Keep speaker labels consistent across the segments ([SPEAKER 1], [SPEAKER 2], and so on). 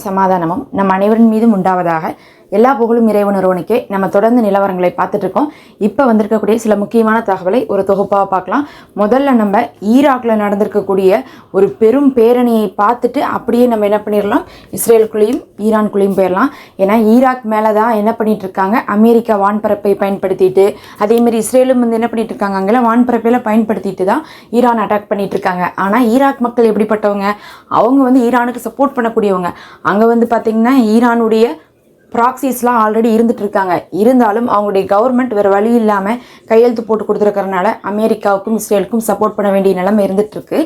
[SPEAKER 1] சமாதானமும் நம் அனைவரின் மீதும் உண்டாவதாக. எல்லா புகழும் இறைவன் ஒருவனுக்கே. நம்ம தொடர்ந்து நிலவரங்களை பார்த்துட்டு இருக்கோம். இப்போ வந்திருக்கக்கூடிய சில முக்கியமான தகவலை ஒரு தொகுப்பாக பார்க்கலாம். முதல்ல நம்ம ஈராக்கில் நடந்திருக்கக்கூடிய ஒரு பெரும் பேரணியை பார்த்துட்டு அப்படியே நம்ம என்ன பண்ணிடலாம், இஸ்ரேலுக்குள்ளேயும் ஈரானுக்குள்ளேயும் போயிடலாம். ஏன்னா ஈராக் மேலே தான் என்ன பண்ணிட்டு இருக்காங்க, அமெரிக்கா வான்பரப்பை பயன்படுத்திட்டு, அதேமாரி இஸ்ரேலும் வந்து என்ன பண்ணிட்டு இருக்காங்க, அங்கெல்லாம் வான்பரப்பையில் பயன்படுத்திட்டு தான் ஈரான் அட்டாக் பண்ணிட்டு இருக்காங்க. ஆனால் ஈராக் மக்கள் எப்படிப்பட்டவங்க, அவங்க வந்து ஈரானுக்கு சப்போர்ட் பண்ணக்கூடியவங்க. அங்கே வந்து பார்த்திங்கன்னா ஈரானுடைய ப்ராக்சிஸ்லாம் ஆல்ரெடி இருந்துட்டு இருக்காங்க. இருந்தாலும் அவங்களுடைய கவர்மெண்ட் வேறு வழி இல்லாமல் கையெழுத்து போட்டு கொடுத்துருக்கறனால அமெரிக்காவுக்கும் இஸ்ரேலுக்கும் சப்போர்ட் பண்ண வேண்டிய நிலைமை இருந்துகிட்ருக்கு.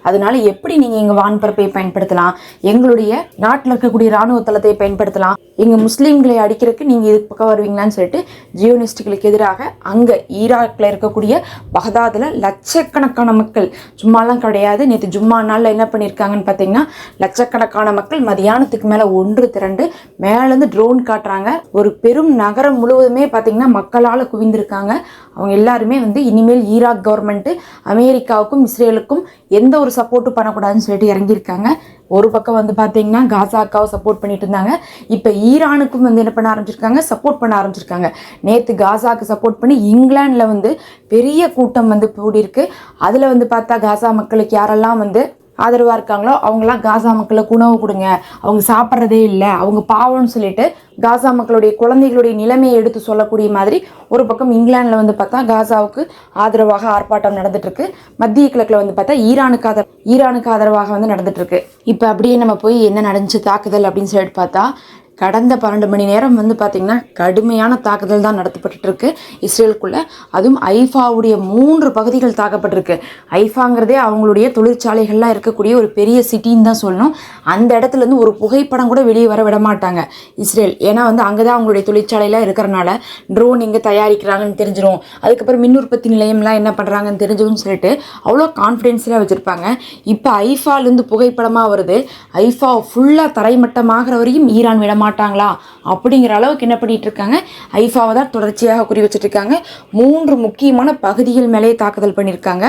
[SPEAKER 1] அதனால எப்படி நீங்கள் எங்கள் வான்பரப்பை பயன்படுத்தலாம், எங்களுடைய நாட்டில் இருக்கக்கூடிய இராணுவ தளத்தை பயன்படுத்தலாம், எங்கள் முஸ்லீம்களை அடிக்கிறதுக்கு நீங்கள் இதுக்கு பக்கம் வருவீங்களான்னு சொல்லிட்டு ஜியோனிஸ்டுகளுக்கு எதிராக அங்கே ஈராக்கில் இருக்கக்கூடிய பகதாதில் லட்சக்கணக்கான மக்கள், சும்மாலாம் கிடையாது, நேற்று ஜும்மா நாளில் என்ன பண்ணியிருக்காங்கன்னு பார்த்தீங்கன்னா லட்சக்கணக்கான மக்கள் மதியானத்துக்கு மேலே ஒன்று திரண்டு மேலேருந்து ட்ரோன் காட்டுறாங்க. ஒரு பெரும் நகரம் முழுவதுமே பார்த்தீங்கன்னா மக்களால் குவிந்திருக்காங்க. அவங்க எல்லாருமே வந்து இனிமேல் ஈராக் கவர்மெண்ட்டு அமெரிக்காவுக்கும் இஸ்ரேலுக்கும் எந்த ஒரு சப்போர்ட்டும் பண்ணக்கூடாதுன்னு சொல்லிட்டு இறங்கியிருக்காங்க. ஒரு பக்கம் வந்து பார்த்தீங்கன்னா காசாக்காவை சப்போர்ட் பண்ணிட்டு இருந்தாங்க. இப்போ ஈரானுக்கும் வந்து என்ன பண்ண ஆரம்பிச்சிருக்காங்க, சப்போர்ட் பண்ண ஆரம்பிச்சிருக்காங்க. நேற்று காசாவுக்கு சப்போர்ட் பண்ணி இங்கிலாண்டில் வந்து பெரிய கூட்டம் வந்து கூடியிருக்கு. அதில் வந்து பார்த்தா காசா மக்களுக்கு யாரெல்லாம் வந்து ஆதரவாக இருக்காங்களோ அவங்களாம் காசா மக்களுக்கு உணவு கொடுங்க, அவங்க சாப்பிட்றதே இல்லை, அவங்க பாவம்னு சொல்லிட்டு காசா மக்களுடைய குழந்தைகளுடைய நிலைமையை எடுத்து சொல்லக்கூடிய மாதிரி ஒரு பக்கம் இங்கிலாந்தில் வந்து பார்த்தா காசாவுக்கு ஆதரவாக ஆர்ப்பாட்டம் நடந்துட்டுருக்கு. மத்திய கிழக்கில் வந்து பார்த்தா ஈரானுக்கு ஆதரவாக வந்து நடந்துட்டுருக்கு. இப்போ அப்படியே நம்ம போய் என்ன நடந்துச்சு தாக்குதல் அப்படின்னு சொல்லிட்டு பார்த்தா கடந்த 12 மணி நேரம் வந்து பார்த்திங்கன்னா கடுமையான தாக்குதல் தான் நடத்தப்பட்டுருக்கு இஸ்ரேலுக்குள்ளே. அதுவும் ஐஃபாவுடைய 3 பகுதிகள் தாக்கப்பட்டிருக்கு. ஐஃபாங்கிறதே அவங்களுடைய தொழிற்சாலைகள்லாம் இருக்கக்கூடிய ஒரு பெரிய சிட்டின்னு தான் சொல்லணும். அந்த இடத்துலேருந்து ஒரு புகைப்படம் கூட வெளியே வர விட மாட்டாங்க இஸ்ரேல். ஏன்னா வந்து அங்கே தான் அவங்களுடைய தொழிற்சாலையெல்லாம் இருக்கிறனால ட்ரோன் எங்கே தயாரிக்கிறாங்கன்னு தெரிஞ்சிடும், அதுக்கப்புறம் மின் உற்பத்தி நிலையம்லாம் என்ன பண்ணுறாங்கன்னு தெரிஞ்சிடும்னு சொல்லிட்டு அவ்வளோ கான்ஃபிடென்ஸில் வச்சுருப்பாங்க. இப்போ ஐஃபாலேருந்து புகைப்படமாக வருது. ஐஃபா ஃபுல்லாக தரைமட்டமாகிற வரையும் ஈரான் விட மாட்டாங்களா அப்படிங்கிற அளவுக்கு என்ன பண்ணிட்டு இருக்காங்க, ஐஃபாவை தான் தொடர்ச்சியாக குறி வச்சுட்டு இருக்காங்க. 3 முக்கியமான பகுதிகள் மேலே தாக்குதல் பண்ணியிருக்காங்க.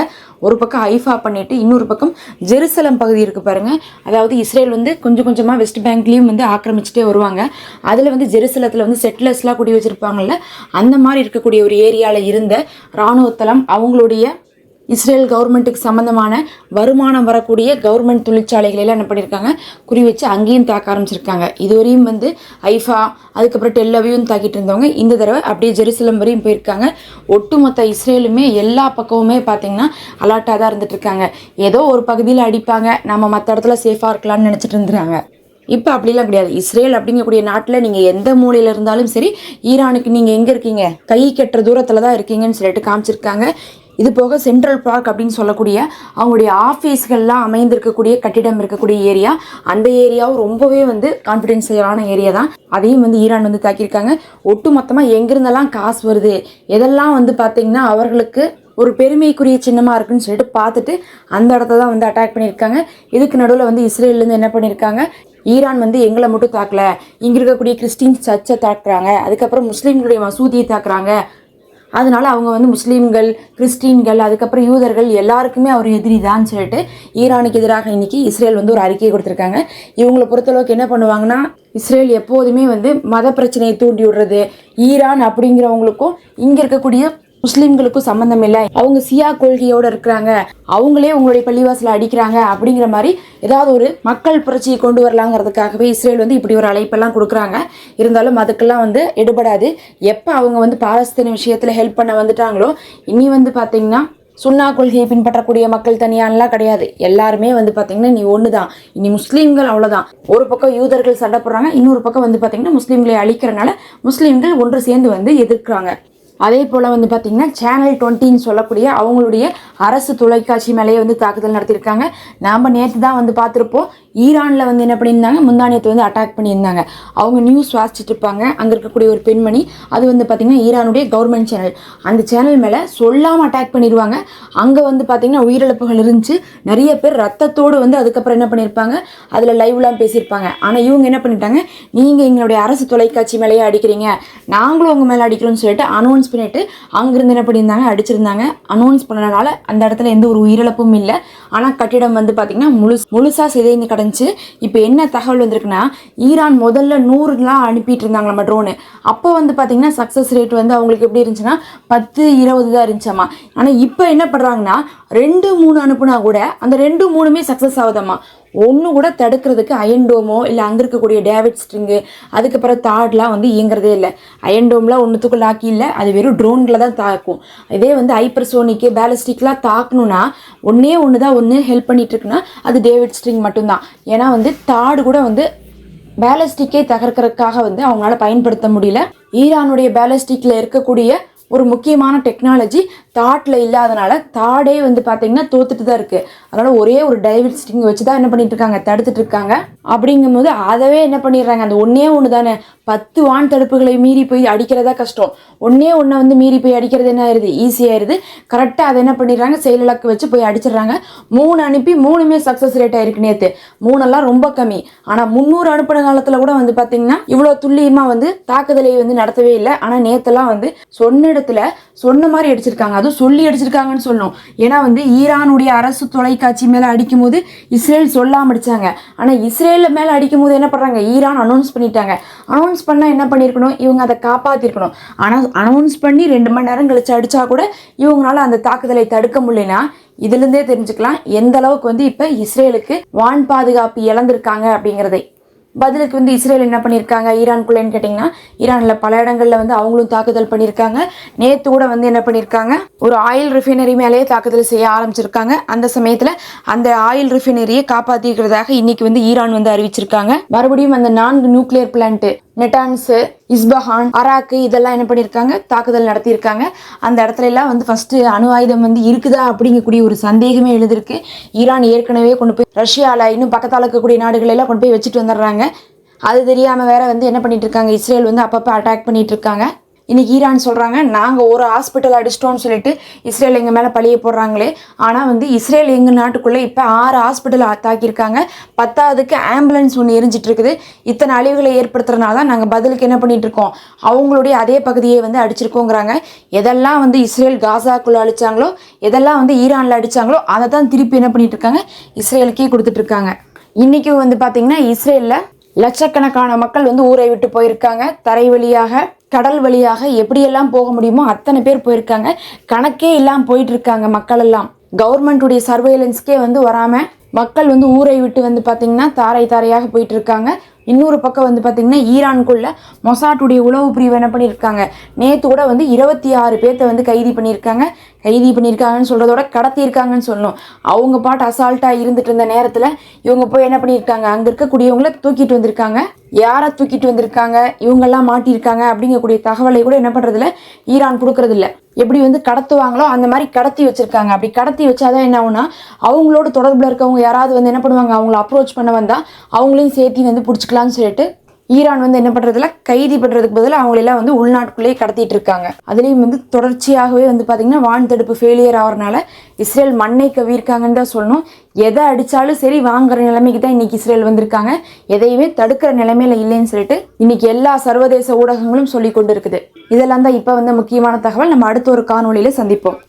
[SPEAKER 1] ஒரு பக்கம் ஐஃபா பண்ணிட்டு இன்னொரு பக்கம் ஜெருசலம் பகுதி இருக்குது பாருங்க. அதாவது இஸ்ரேல் வந்து கொஞ்சம் கொஞ்சமாக வெஸ்ட் பேங்க்லேயும் வந்து ஆக்கிரமிச்சுட்டே வருவாங்க. அதில் வந்து ஜெருசலத்தில் வந்து செட்டிலர்ஸ்லாம் குடி வச்சுருப்பாங்கல்ல, அந்த மாதிரி இருக்கக்கூடிய ஒரு ஏரியாவில் இருந்த இராணுவத்தளம் அவங்களுடைய இஸ்ரேல் கவர்மெண்ட்டுக்கு சம்மந்தமான வருமானம் வரக்கூடிய கவர்மெண்ட் தொழிற்சாலைகளெல்லாம் என்ன பண்ணியிருக்காங்க, குறி வச்சு அங்கேயும் தாக்க ஆரம்பிச்சிருக்காங்க. இதுவரையும் வந்து ஐஃபா அதுக்கப்புறம் டெல்லவியும் தாக்கிட்டு இருந்தவங்க இந்த தடவை அப்படியே ஜெருசலம் வரையும் போயிருக்காங்க. ஒட்டுமொத்த இஸ்ரேலுமே எல்லா பக்கமுமே பார்த்திங்கன்னா அலர்ட்டாக தான் இருந்துட்டு இருக்காங்க. ஏதோ ஒரு பகுதியில் அடிப்பாங்க, நம்ம மற்ற இடத்துல சேஃபாக இருக்கலாம்னு நினச்சிட்டு இருந்துறாங்க. இப்போ அப்படிலாம் கிடையாது. இஸ்ரேல் அப்படிங்கக்கூடிய நாட்டில் நீங்கள் எந்த மூலையில் இருந்தாலும் சரி, ஈரானுக்கு நீங்கள் எங்கே இருக்கீங்க, கை கட்டுற தூரத்தில் தான் இருக்கீங்கன்னு சொல்லிட்டு காமிச்சிருக்காங்க. இது போக சென்ட்ரல் பார்க் அப்படின்னு சொல்லக்கூடிய அவங்களுடைய ஆஃபீஸ்கள்லாம் அமைந்திருக்கக்கூடிய கட்டிடம் இருக்கக்கூடிய ஏரியா, அந்த ஏரியாவும் ரொம்பவே வந்து கான்ஃபிடென்ஷியலான ஏரியா தான். அதையும் வந்து ஈரான் வந்து தாக்கியிருக்காங்க. ஒட்டு மொத்தமாக எங்கிருந்தெல்லாம் காசு வருது, எதெல்லாம் வந்து பார்த்திங்கன்னா அவர்களுக்கு ஒரு பெருமைக்குரிய சின்னமாக இருக்குன்னு சொல்லிட்டு பார்த்துட்டு அந்த இடத்த தான் வந்து அட்டாக் பண்ணியிருக்காங்க. இதுக்கு நடுவில் வந்து இஸ்ரேல்லேருந்து என்ன பண்ணியிருக்காங்க, ஈரான் வந்து எங்களை மட்டும் தாக்கலை, இங்கே இருக்கக்கூடிய கிறிஸ்டின்ஸ் சர்ச்சை தாக்குறாங்க, அதுக்கப்புறம் முஸ்லீம்களுடைய மசூதியை தாக்குறாங்க, அதனால அவங்க வந்து முஸ்லீம்கள், கிறிஸ்டின்கள், அதுக்கப்புறம் யூதர்கள் எல்லாருக்குமே அவர் எதிரி தான் சொல்லிட்டு ஈரானுக்கு எதிராக இன்னைக்கு இஸ்ரேல் வந்து ஒரு அறிக்கையை கொடுத்துருக்காங்க. இவங்களை பொறுத்தளவுக்கு என்ன பண்ணுவாங்கன்னா, இஸ்ரேல் எப்போதுமே வந்து மத பிரச்சனையை தூண்டி விடுறது, ஈரான் அப்படிங்கிறவங்களுக்கும் இங்கே இருக்கக்கூடிய முஸ்லீம்களுக்கும் சம்மந்தம் இல்லை, அவங்க சியா கொள்கையோடு இருக்கிறாங்க, அவங்களே உங்களுடைய பள்ளிவாசலை அடிக்கிறாங்க அப்படிங்கிற மாதிரி ஏதாவது ஒரு மக்கள் புரட்சியை கொண்டு வரலாங்கிறதுக்காகவே இஸ்ரேல் வந்து இப்படி ஒரு அழைப்பெல்லாம் கொடுக்குறாங்க. இருந்தாலும் அதுக்கெல்லாம் வந்து எடுபடாது. எப்போ அவங்க வந்து பாலஸ்தீன விஷயத்தில் ஹெல்ப் பண்ண வந்துட்டாங்களோ, இனி வந்து பார்த்திங்கன்னா சுன்னா கொள்கையை பின்பற்றக்கூடிய மக்கள் தனியானலாம் கிடையாது. எல்லாருமே வந்து பார்த்திங்கன்னா நீ ஒன்று தான், இனி முஸ்லீம்கள் அவ்வளோதான். ஒரு பக்கம் யூதர்கள் சண்டை போடுறாங்க, இன்னொரு பக்கம் வந்து பார்த்திங்கன்னா முஸ்லீம்களை அழிக்கிறனால முஸ்லீம்கள் ஒன்று சேர்ந்து வந்து எதிர்க்கிறாங்க. அதே போல் வந்து பார்த்திங்கன்னா சேனல் 20ன்னு சொல்லக்கூடிய அவங்களுடைய அரசு தொலைக்காட்சி மேலேயே வந்து தாக்குதல் நடத்தியிருக்காங்க. நாம் நேற்று தான் வந்து பார்த்துருப்போம், ஈரானில் வந்து என்ன பண்ணியிருந்தாங்க, முந்தானியத்தை வந்து அட்டாக் பண்ணியிருந்தாங்க. அவங்க நியூஸ் வாசிச்சுட்டு இருப்பாங்க, அங்கே இருக்கக்கூடிய ஒரு பெண்மணி, அது வந்து பார்த்திங்கன்னா ஈரானுடைய கவர்மெண்ட் சேனல், அந்த சேனல் மேலே சொல்லாமல் அட்டாக் பண்ணிடுவாங்க. அங்கே வந்து பார்த்திங்கன்னா உயிரிழப்புகள் இருந்துச்சு, நிறைய பேர் ரத்தத்தோடு வந்து அதுக்கப்புறம் என்ன பண்ணியிருப்பாங்க, அதில் லைவ்லாம் பேசியிருப்பாங்க. ஆனால் இவங்க என்ன பண்ணிட்டாங்க, நீங்கள் எங்களுடைய அரசு தொலைக்காட்சி மேலேயே அடிக்கிறீங்க, நாங்களும் உங்கள் மேலே அடிக்கிறோம்னு சொல்லிட்டு அனௌன்ஸ் பண்ணிட்டு அங்கிருந்து என்ன பண்ணியிருந்தாங்க, அடிச்சிருந்தாங்க. அனௌன்ஸ் பண்ணனால அந்த இடத்துல எந்த ஒரு உயிரிழப்பும் இல்லை. ஆனால் கட்டிடம் வந்து பார்த்திங்கன்னா முழுசாக சிதைந்து கிடந்துச்சு. இப்போ என்ன தகவல் வந்திருக்குன்னா, ஈரான் முதல்ல 100லாம் அனுப்பிட்டு இருந்தாங்க நம்ம ட்ரோனு. அப்போ வந்து பார்த்திங்கன்னா சக்ஸஸ் ரேட் வந்து அவங்களுக்கு எப்படி இருந்துச்சுன்னா 10-20 தான் இருந்துச்சாமா. ஆனால் இப்போ என்ன பண்ணுறாங்கன்னா 2-3 அனுப்புனா கூட அந்த 2-3மே சக்ஸஸ் ஆகுதாம்மா. ஒன்று கூட தடுக்கிறதுக்கு அயன்டோமோ இல்லை அங்கே இருக்கக்கூடிய டேவிட் ஸ்ட்ரிங்கு அதுக்கப்புறம் தாட்லாம் வந்து இயங்குறதே இல்லை. அயன்டோம்லாம் ஒன்றுத்துக்குள்ள ஆக்கி இல்லை, அது வெறும் ட்ரோன்களை தான் தாக்கும். இதே வந்து ஹைப்பர்சோனிக்கு பேலிஸ்டிக்லாம் தாக்கணும்னா ஒன்று தான் ஹெல்ப் பண்ணிட்டு இருக்குன்னா அது டேவிட் ஸ்ட்ரிங் மட்டும்தான். ஏன்னா வந்து தாடு கூட வந்து பேலிஸ்டிக்கே தகர்க்கறதுக்காக வந்து அவங்களால பயன்படுத்த முடியல. ஈரானுடைய பேலிஸ்டிக்கில் இருக்கக்கூடிய ஒரு முக்கியமான டெக்னாலஜி தாட்டில் இல்லாதனால தாடே வந்து பார்த்திங்கன்னா தோத்துட்டு தான் இருக்குது. அதனால் ஒரே ஒரு டேவிட் ஸ்ட்ரிங் வச்சு தான் என்ன பண்ணிட்டு இருக்காங்க, தடுத்துட்டு இருக்காங்க. அப்படிங்கும்போது அதவே என்ன பண்ணிடுறாங்க, அந்த ஒன்று தானே 10 வான் தடுப்புகளை மீறி போய் அடிக்கிறதா கஷ்டம். ஒன்று வந்து மீறி போய் அடிக்கிறது என்ன ஆயிடுது, ஈஸியாயிருது. கரெக்டாக அதை என்ன பண்ணிடுறாங்க, செயலிழக்க வச்சு போய் அடிச்சிடுறாங்க. 3 அனுப்பி 3மே சக்ஸஸ் ரேட் ஆயிருக்கு. நேற்று 3 ரொம்ப கம்மி. ஆனால் 300 அனுப்பின காலத்தில் கூட வந்து பார்த்திங்கன்னா இவ்வளோ துல்லியமாக வந்து தாக்குதலை வந்து நடத்தவே இல்லை. ஆனால் நேற்றுலாம் வந்து சொன்ன இடத்துல சொன்ன மாதிரி அடிச்சிருக்காங்க. அதுவும் சொல்லி அடிச்சிருக்காங்கன்னு சொல்லணும். ஏன்னா வந்து ஈரானுடைய அரசு தொலைக்காட்சி மேலே அடிக்கும் போது இஸ்ரேல் சொல்லாமல் அடித்தாங்க. ஆனால் இஸ்ரேல் மேலே அடிக்கும் போது என்ன பண்ணுறாங்க, ஈரான் அனௌன்ஸ் பண்ணிட்டாங்க. அனௌன்ஸ் பண்ணால் என்ன பண்ணியிருக்கணும், இவங்க அதை காப்பாற்றிருக்கணும். ஆனால் அனௌன்ஸ் பண்ணி 2 மணி நேரம் கழிச்சு அடித்தா கூட இவங்களால அந்த தாக்குதலை தடுக்க முடியலனா இதுலேருந்தே தெரிஞ்சுக்கலாம் எந்த அளவுக்கு வந்து இப்போ இஸ்ரேலுக்கு வான் பாதுகாப்பு இழந்திருக்காங்க அப்படிங்கிறதை. பதிலுக்கு வந்து இஸ்ரேல் என்ன பண்ணியிருக்காங்க ஈரானுக்குள்ளேன்னு கேட்டிங்கன்னா, ஈரானில் பல இடங்களில் வந்து அவங்களும் தாக்குதல் பண்ணியிருக்காங்க. நேற்று கூட வந்து என்ன பண்ணியிருக்காங்க, ஒரு ஆயில் ரிஃபைனரி மேலேயே தாக்குதல் செய்ய ஆரம்பிச்சிருக்காங்க. அந்த சமயத்தில் அந்த ஆயில் ரிஃபைனரியை காப்பாற்றிக்கிறதாக இன்னைக்கு வந்து ஈரான் வந்து அறிவிச்சிருக்காங்க. மறுபடியும் அந்த 4 நியூக்ளியர் பிளான்ட்டு நெட்டான்ஸு, இஸ்பஹான், அராக்கு இதெல்லாம் என்ன பண்ணியிருக்காங்க, தாக்குதல் நடத்தியிருக்காங்க. அந்த இடத்துல எல்லாம் வந்து ஃபஸ்ட்டு அணு ஆயுதம் வந்து இருக்குதா அப்படிங்கக்கூடிய ஒரு சந்தேகமே எழுதிருக்கு. ஈரான் ஏற்கனவே கொண்டு போய் ரஷ்யாவில் இன்னும் பக்கத்தால் இருக்கக்கூடிய நாடுகளெல்லாம் கொண்டு போய் வச்சுட்டு வந்துடுறாங்க. அது தெரியாமல் வேற வந்து என்ன பண்ணிட்டு இருக்காங்க, இஸ்ரேல் வந்து அப்பப்போ அட்டாக் பண்ணிட்டு இருக்காங்க. இன்றைக்கி ஈரான் சொல்கிறாங்க, நாங்கள் ஒரு ஹாஸ்பிட்டல் அடிச்சிட்டோம்னு சொல்லிட்டு இஸ்ரேல் எங்கள் மேலே பழிய போடுறாங்களே. ஆனால் வந்து இஸ்ரேல் எங்கள் நாட்டுக்குள்ளே இப்போ 6 ஹாஸ்பிட்டல் தாக்கியிருக்காங்க. 10வதுக்கு ஆம்புலன்ஸ் ஒன்று எரிஞ்சிட்டு இருக்குது. இத்தனை அழிவுகளை ஏற்படுத்துறதுனால தான் நாங்கள் பதிலுக்கு என்ன பண்ணிட்டு இருக்கோம், அவங்களுடைய அதே பகுதியை வந்து அடிச்சிருக்கோங்கிறாங்க. எதெல்லாம் வந்து இஸ்ரேல் காசாக்குள்ளே அடித்தாங்களோ, எதெல்லாம் வந்து ஈரானில் அடித்தாங்களோ அதை தான் திருப்பி என்ன பண்ணிட்டு இருக்காங்க, இஸ்ரேலுக்கே கொடுத்துட்ருக்காங்க. இன்றைக்கும் வந்து பார்த்திங்கன்னா இஸ்ரேலில் லட்சக்கணக்கான மக்கள் வந்து ஊரை விட்டு போயிருக்காங்க. தரை வழியாக கடல் வழியாக எப்படியெல்லாம் போக முடியுமோ அத்தனை பேர் போயிருக்காங்க. கணக்கே இல்லாமல் போயிட்டு இருக்காங்க மக்கள் எல்லாம். கவர்மெண்ட்டுடைய சர்வேலன்ஸ்க்கே வந்து வராமல் மக்கள் வந்து ஊரை விட்டு வந்து பார்த்திங்கன்னா தாரையாக போயிட்டு இருக்காங்க. இன்னொரு பக்கம் வந்து பார்த்திங்கன்னா ஈரானுக்குள்ள மொசாட்டுடைய உளவு பிரிவு என்ன பண்ணியிருக்காங்க, நேற்று கூட வந்து 26 பேர்த்த வந்து கைது பண்ணியிருக்காங்கன்னு சொல்கிறதோட கடத்தியிருக்காங்கன்னு சொல்லணும். அவங்க பாட்டு அசால்ட்டாக இருந்துட்டு இருந்த நேரத்தில் இவங்க போய் என்ன பண்ணியிருக்காங்க, அங்கே இருக்கக்கூடியவங்கள தூக்கிட்டு வந்திருக்காங்க. யாரை தூக்கிட்டு வந்திருக்காங்க, இவங்கெல்லாம் மாட்டியிருக்காங்க அப்படிங்கக்கூடிய தகவலை கூட என்ன பண்ணுறதில்ல, ஈரான் கொடுக்கறதில்ல. எப்படி வந்து கடத்துவாங்களோ அந்த மாதிரி கடத்தி வச்சுருக்காங்க. அப்படி கடத்தி வச்சாதான் என்ன ஆகுனா, அவங்களோட தொடர்பில் இருக்கவங்க யாராவது வந்து என்ன பண்ணுவாங்க, அவங்கள அப்ரோச் பண்ண வந்தால் அவங்களையும் சேர்த்து வந்து பிடிச்சிக்கலான்னு சொல்லிட்டு ஈரான் வந்து என்ன பண்ணுறதுல, கைது பண்ணுறதுக்கு பதிலாக அவங்களெல்லாம் வந்து உள்நாட்டுக்குள்ளேயே கடத்திட்டு இருக்காங்க. அதுலேயும் வந்து தொடர்ச்சியாகவே வந்து பார்த்திங்கன்னா வான் தடுப்பு ஃபெயிலியர் ஆகிறனால இஸ்ரேல் மண்ணை கவியிருக்காங்கன்னு தான் சொல்லணும். எதை அடித்தாலும் சரி வாங்குற நிலைமைக்கு தான் இன்றைக்கி இஸ்ரேல் வந்திருக்காங்க. எதையுமே தடுக்கிற நிலைமையில இல்லைன்னு சொல்லிட்டு இன்றைக்கி எல்லா சர்வதேச ஊடகங்களும் சொல்லி கொண்டு இருக்குது. இதெல்லாம் தான் இப்போ வந்து முக்கியமான தகவல். நம்ம அடுத்த ஒரு காணொலியில் சந்திப்போம்.